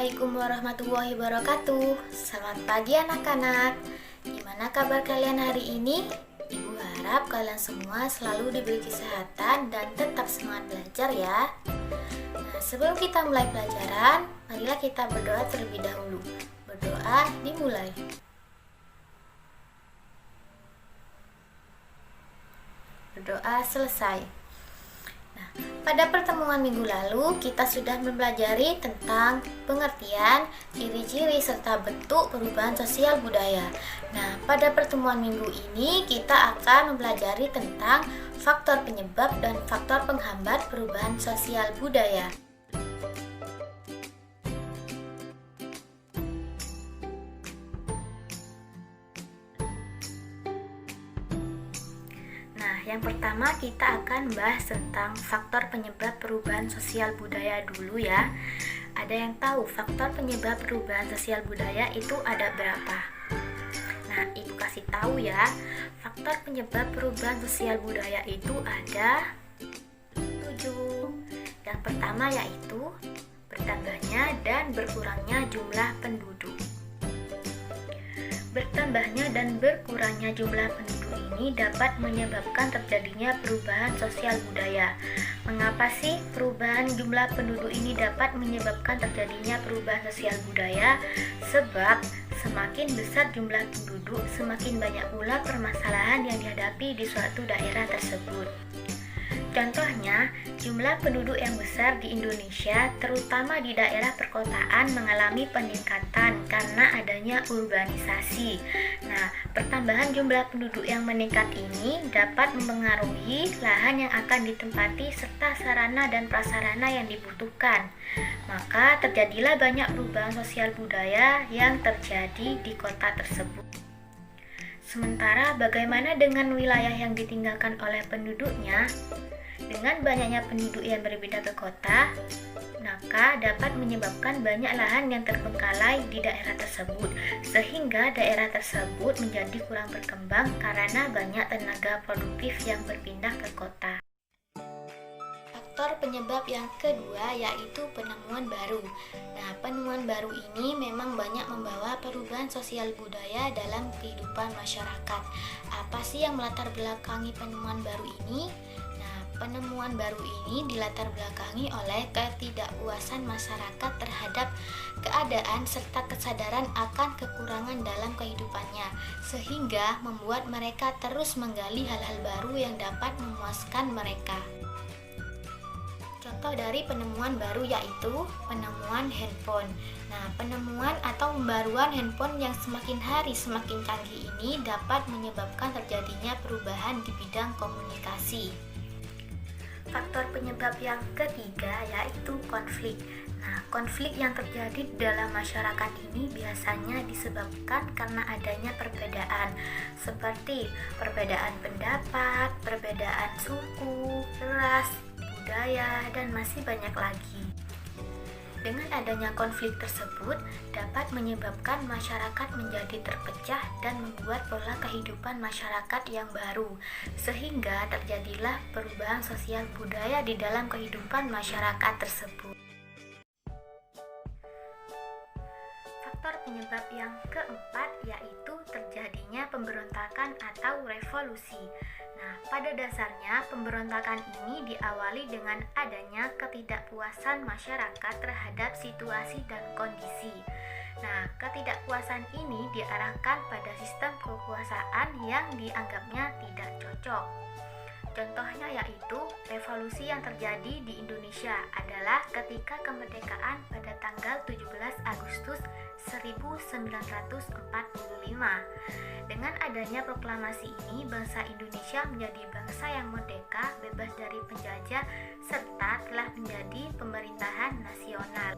Assalamualaikum warahmatullahi wabarakatuh. Selamat pagi anak-anak. Gimana kabar kalian hari ini? Ibu harap kalian semua selalu diberi kesehatan dan tetap semangat belajar ya. Nah, sebelum kita mulai pelajaran, marilah kita berdoa terlebih dahulu. Berdoa dimulai. Berdoa selesai. Nah, pada pertemuan minggu lalu kita sudah mempelajari tentang pengertian, ciri-ciri serta bentuk perubahan sosial budaya. Nah, pada pertemuan minggu ini kita akan mempelajari tentang faktor penyebab dan faktor penghambat perubahan sosial budaya. Yang pertama kita akan bahas tentang faktor penyebab perubahan sosial budaya dulu ya. Ada yang tahu faktor penyebab perubahan sosial budaya itu ada berapa? Nah, Ibu kasih tahu ya. Faktor penyebab perubahan sosial budaya itu ada 7. Yang pertama yaitu bertambahnya dan berkurangnya jumlah penduduk. Bertambahnya dan berkurangnya jumlah penduduk ini dapat menyebabkan terjadinya perubahan sosial budaya. Mengapa sih perubahan jumlah penduduk ini dapat menyebabkan terjadinya perubahan sosial budaya? Sebab semakin besar jumlah penduduk, semakin banyak pula permasalahan yang dihadapi di suatu daerah tersebut. Contohnya, jumlah penduduk yang besar di Indonesia, terutama di daerah perkotaan, mengalami peningkatan karena adanya urbanisasi. Nah, pertambahan jumlah penduduk yang meningkat ini dapat mempengaruhi lahan yang akan ditempati serta sarana dan prasarana yang dibutuhkan. Maka terjadilah banyak perubahan sosial budaya yang terjadi di kota tersebut. Sementara bagaimana dengan wilayah yang ditinggalkan oleh penduduknya? Dengan banyaknya penduduk yang berbeda ke kota, maka dapat menyebabkan banyak lahan yang terbengkalai di daerah tersebut, sehingga daerah tersebut menjadi kurang berkembang karena banyak tenaga produktif yang berpindah ke kota. Faktor penyebab yang kedua yaitu penemuan baru. Nah, penemuan baru ini memang banyak membawa perubahan sosial budaya dalam kehidupan masyarakat. Apa sih yang melatar belakangi penemuan baru ini? Penemuan baru ini dilatar belakangi oleh ketidakpuasan masyarakat terhadap keadaan serta kesadaran akan kekurangan dalam kehidupannya, sehingga membuat mereka terus menggali hal-hal baru yang dapat memuaskan mereka. Contoh dari penemuan baru yaitu penemuan handphone. Nah, penemuan atau pembaruan handphone yang semakin hari semakin canggih ini dapat menyebabkan terjadinya perubahan di bidang komunikasi. Faktor penyebab yang ketiga yaitu konflik. Nah, konflik yang terjadi dalam masyarakat ini biasanya disebabkan karena adanya perbedaan, seperti perbedaan pendapat, perbedaan suku, ras, budaya, dan masih banyak lagi. Dengan adanya konflik tersebut dapat menyebabkan masyarakat menjadi terpecah dan membuat pola kehidupan masyarakat yang baru, sehingga terjadilah perubahan sosial budaya di dalam kehidupan masyarakat tersebut. Faktor penyebab yang keempat yaitu terjadinya pemberontakan atau revolusi. Nah, pada dasarnya pemberontakan ini diawali dengan adanya ketidakpuasan masyarakat terhadap situasi dan kondisi. Nah, ketidakpuasan ini diarahkan pada sistem kekuasaan yang dianggapnya tidak cocok. Contohnya yaitu revolusi yang terjadi di Indonesia adalah ketika kemerdekaan pada tanggal 17 Agustus 1945. Dengan adanya proklamasi ini, bangsa Indonesia menjadi bangsa yang merdeka, bebas dari penjajah, serta telah menjadi pemerintahan nasional.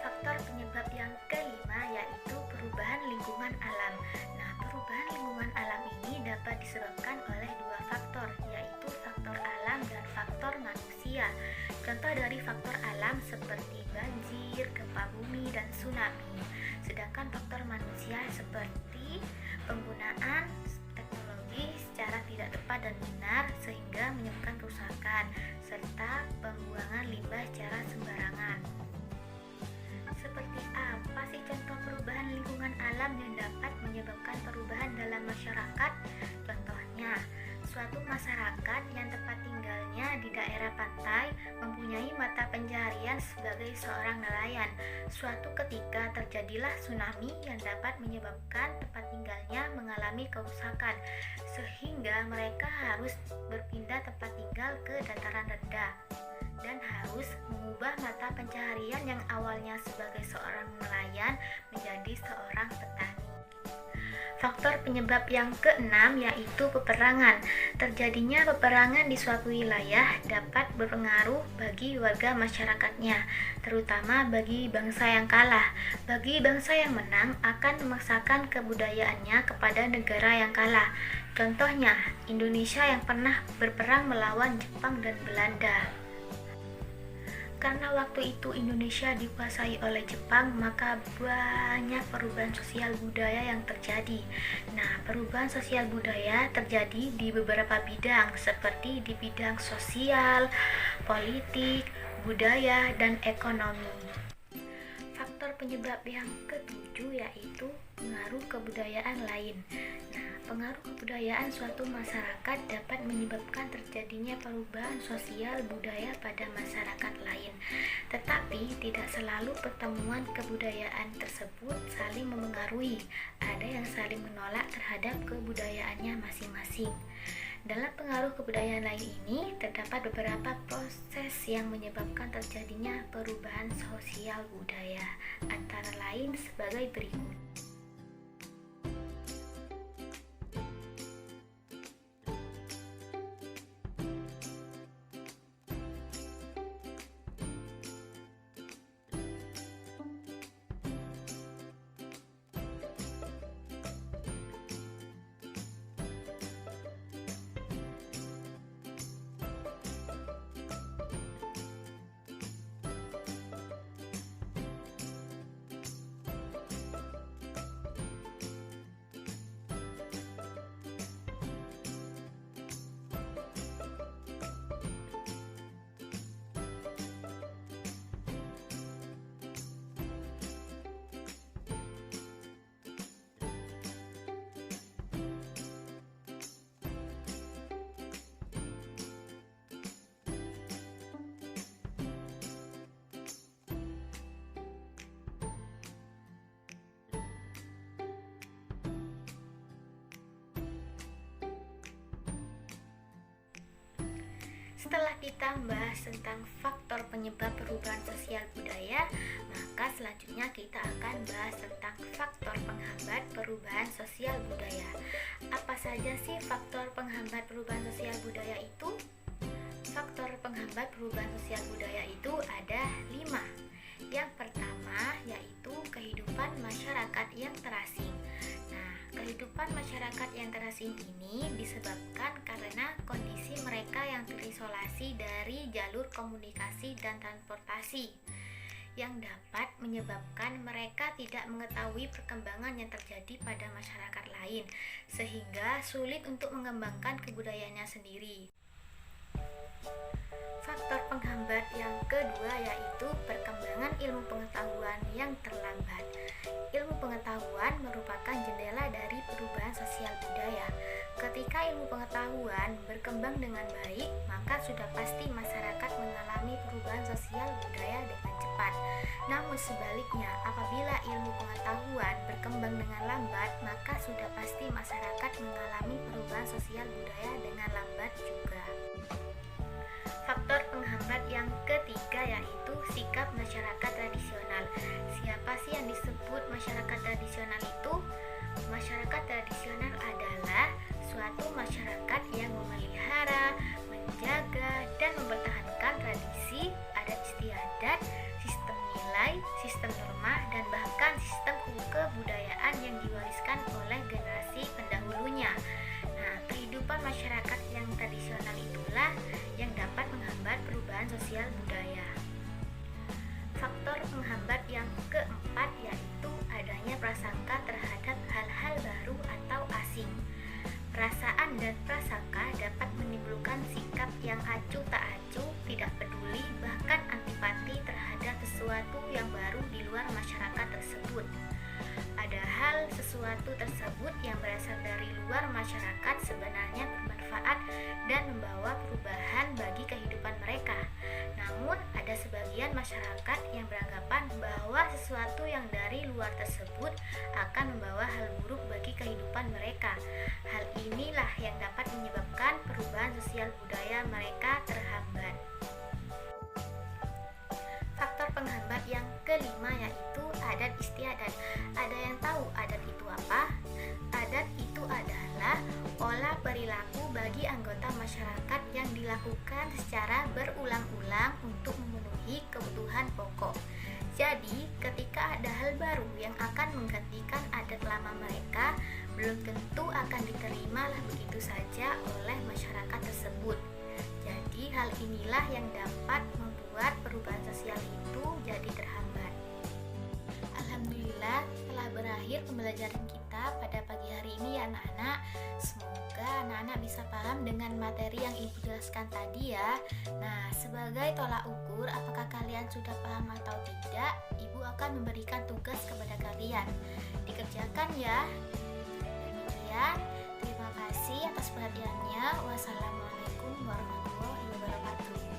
Faktor penyebab yang kelima yaitu perubahan lingkungan alam. Nah, perubahan lingkungan alam ini dapat disebabkan oleh dua faktor, yaitu faktor alam dan faktor manusia. Contoh dari faktor alam seperti banjir, gempa bumi, dan tsunami. Sedangkan faktor manusia seperti penggunaan teknologi secara tidak tepat dan benar sehingga menyebabkan kerusakan, serta pembuangan limbah secara sembarangan. Seperti apa sih contoh perubahan lingkungan alam yang dapat menyebabkan perubahan dalam masyarakat? Contohnya, suatu masyarakat yang tempat tinggalnya di daerah pantai mempunyai mata pencaharian sebagai seorang nelayan. Suatu ketika terjadilah tsunami yang dapat menyebabkan tempat tinggalnya mengalami kerusakan, sehingga mereka harus berpindah tempat tinggal ke dataran rendah dan harus mengubah mata pencaharian yang awalnya sebagai seorang nelayan menjadi seorang petani. Faktor penyebab yang keenam yaitu peperangan. Terjadinya peperangan di suatu wilayah dapat berpengaruh bagi warga masyarakatnya, terutama bagi bangsa yang kalah. Bagi bangsa yang menang akan memaksakan kebudayaannya kepada negara yang kalah. Contohnya, Indonesia yang pernah berperang melawan Jepang dan Belanda. Karena waktu itu Indonesia dikuasai oleh Jepang, maka banyak perubahan sosial budaya yang terjadi. Nah, perubahan sosial budaya terjadi di beberapa bidang, seperti di bidang sosial, politik, budaya, dan ekonomi. Faktor penyebab yang ketujuh yaitu pengaruh kebudayaan lain. Nah, pengaruh kebudayaan suatu masyarakat dapat menyebabkan terjadinya perubahan sosial budaya pada masyarakat lain. Tetapi tidak selalu pertemuan kebudayaan tersebut saling memengaruhi. Ada yang saling menolak terhadap kebudayaannya masing-masing. Dalam pengaruh kebudayaan lain ini, terdapat beberapa proses yang menyebabkan terjadinya perubahan sosial budaya, antara lain sebagai berikut. Setelah kita membahas tentang faktor penyebab perubahan sosial budaya, maka selanjutnya kita akan bahas tentang faktor penghambat perubahan sosial budaya. Apa saja sih faktor penghambat perubahan sosial budaya itu? Faktor penghambat perubahan sosial budaya itu ada 5. Yang pertama yaitu kehidupan masyarakat yang terasing. Nah, kehidupan masyarakat yang terasing ini disebabkan karena kondisi mereka yang terisolasi dari jalur komunikasi dan transportasi, yang dapat menyebabkan mereka tidak mengetahui perkembangan yang terjadi pada masyarakat lain, sehingga sulit untuk mengembangkan kebudayaannya sendiri. Faktor penghambat yang kedua yaitu perkembangan ilmu pengetahuan yang terlambat. Ilmu pengetahuan merupakan jendela dari perubahan sosial budaya. Ketika ilmu pengetahuan berkembang dengan baik, maka sudah pasti masyarakat mengalami perubahan sosial budaya dengan cepat. Namun sebaliknya, apabila ilmu pengetahuan berkembang dengan lambat, maka sudah pasti masyarakat mengalami perubahan sosial budaya dengan lambat juga. Faktor penghambat yang ketiga yaitu sikap masyarakat tradisional. Siapa sih yang disebut masyarakat tradisional itu? Masyarakat tradisional adalah suatu masyarakat yang memelihara, menjaga, dan mempertahankan tradisi, adat istiadat, sistem nilai, sistem norma, dan bahkan sistem kebudayaan yang diwariskan oleh generasi pendahulunya. Nah, kehidupan masyarakat yang tradisional itulah yang dapat menghambat perubahan sosial budaya. Faktor penghambat yang keempat yaitu adanya prasangka terhadap hal-hal baru atau asing. Perasaan dan prasangka dapat menimbulkan sikap yang acuh tak acuh, tidak peduli, bahkan antipati terhadap sesuatu yang baru di luar masyarakat. hal sesuatu tersebut yang berasal dari luar masyarakat sebenarnya bermanfaat dan membawa perubahan bagi kehidupan mereka. Namun, ada sebagian masyarakat yang beranggapan bahwa sesuatu yang dari luar tersebut akan membawa hal buruk bagi kehidupan mereka. Hal inilah yang dapat menyebabkan perubahan sosial budaya mereka terhambat. Faktor penghambat yang kelima yaitu adat istiadat. Ada yang tahu adat itu apa? Adat itu adalah pola perilaku bagi anggota masyarakat yang dilakukan secara berulang-ulang untuk memenuhi kebutuhan pokok. Jadi, ketika ada hal baru yang akan menggantikan adat lama mereka, belum tentu akan diterima lah begitu saja oleh masyarakat tersebut. Jadi, hal inilah yang dapat membuat perubahan sosial itu jadi terhambat. Alhamdulillah, telah berakhir pembelajaran kita pada pagi hari ini ya anak-anak. Semoga anak-anak bisa paham dengan materi yang Ibu jelaskan tadi ya. Nah, sebagai tolak ukur apakah kalian sudah paham atau tidak, Ibu akan memberikan tugas kepada kalian. Dikerjakan ya. Demikian, terima kasih atas perhatiannya. Wassalamualaikum warahmatullahi wabarakatuh.